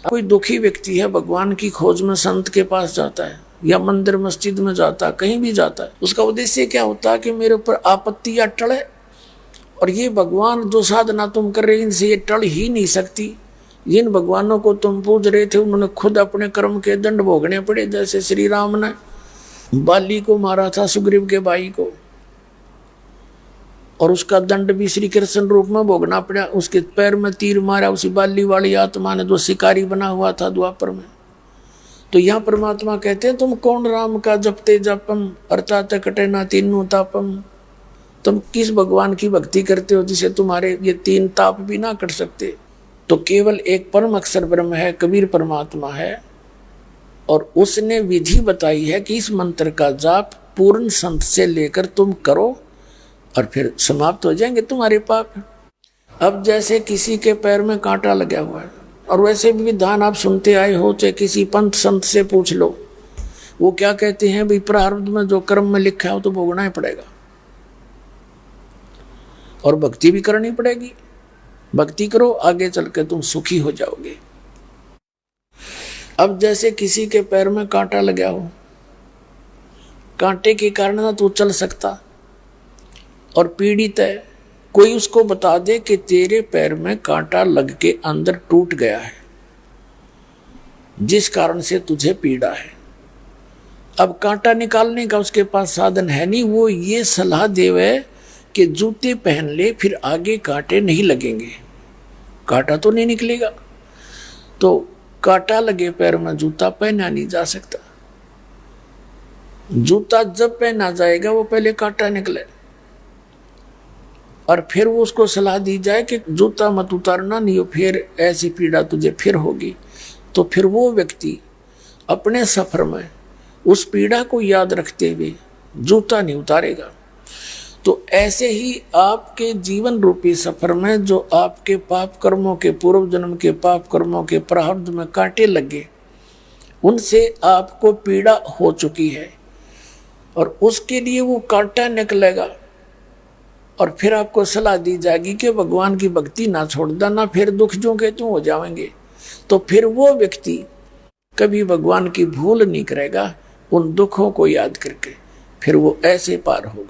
कोई दुखी व्यक्ति है, भगवान की खोज में संत के पास जाता है या मंदिर मस्जिद में जाता है, कहीं भी जाता है, उसका उद्देश्य क्या होता है कि मेरे ऊपर आपत्ति या टले, और ये भगवान जो साधना तुम कर रहे इनसे ये टल ही नहीं सकती। जिन भगवानों को तुम पूज रहे थे उन्होंने खुद अपने कर्म के दंड भोगने पड़े। जैसे श्री राम ने बाली को मारा था, सुग्रीव के भाई को, और उसका दंड भी श्री कृष्ण रूप में भोगना पड़ा। उसके पैर में तीर मारा उसी बाली वाली आत्मा ने जो शिकारी बना हुआ था द्वापर में। तो यहाँ परमात्मा कहते हैं तुम कौन राम का जपते जपम अर्थात कटे ना तीनों तापम। तुम किस भगवान की भक्ति करते हो जिसे तुम्हारे ये तीन ताप भी ना कट सकते। तो केवल एक परम अक्षर ब्रह्म है, कबीर परमात्मा है, और उसने विधि बताई है कि इस मंत्र का जाप पूर्ण संत से लेकर तुम करो और फिर समाप्त हो जाएंगे तुम्हारे पाप। अब जैसे किसी के पैर में कांटा लगा हुआ है, और वैसे भी विधान आप सुनते आए हो, चाहे किसी पंथ संत से पूछ लो, वो क्या कहते हैं, भाई प्रारब्ध में जो कर्म में लिखा है वो तो भोगना ही पड़ेगा, और भक्ति भी करनी पड़ेगी। भक्ति करो, आगे चल के तुम सुखी हो जाओगे। अब जैसे किसी के पैर में कांटा लगा हो, कांटे के कारण ना तू चल सकता और पीड़ित है, कोई उसको बता दे कि तेरे पैर में कांटा लग के अंदर टूट गया है जिस कारण से तुझे पीड़ा है। अब कांटा निकालने का उसके पास साधन है नहीं, वो ये सलाह देवे कि जूते पहन ले, फिर आगे कांटे नहीं लगेंगे, कांटा तो नहीं निकलेगा। तो कांटा लगे पैर में जूता पहना नहीं जा सकता। जूता जब पहना जाएगा वो पहले कांटा निकले, और फिर वो उसको सलाह दी जाए कि जूता मत उतारना, नहीं हो फिर ऐसी पीड़ा तुझे फिर होगी। तो फिर वो व्यक्ति अपने सफर में उस पीड़ा को याद रखते हुए जूता नहीं उतारेगा। तो ऐसे ही आपके जीवन रूपी सफर में जो आपके पाप कर्मों के, पूर्व जन्म के पाप कर्मों के प्रारब्ध में कांटे लगे, उनसे आपको पीड़ा हो चुकी है, और उसके लिए वो कांटा निकलेगा, और फिर आपको सलाह दी जाएगी कि भगवान की भक्ति ना छोड़ देना, फिर दुख जो के तुम हो जाएंगे। तो फिर वो व्यक्ति कभी भगवान की भूल नहीं करेगा, उन दुखों को याद करके फिर वो ऐसे पार होगा।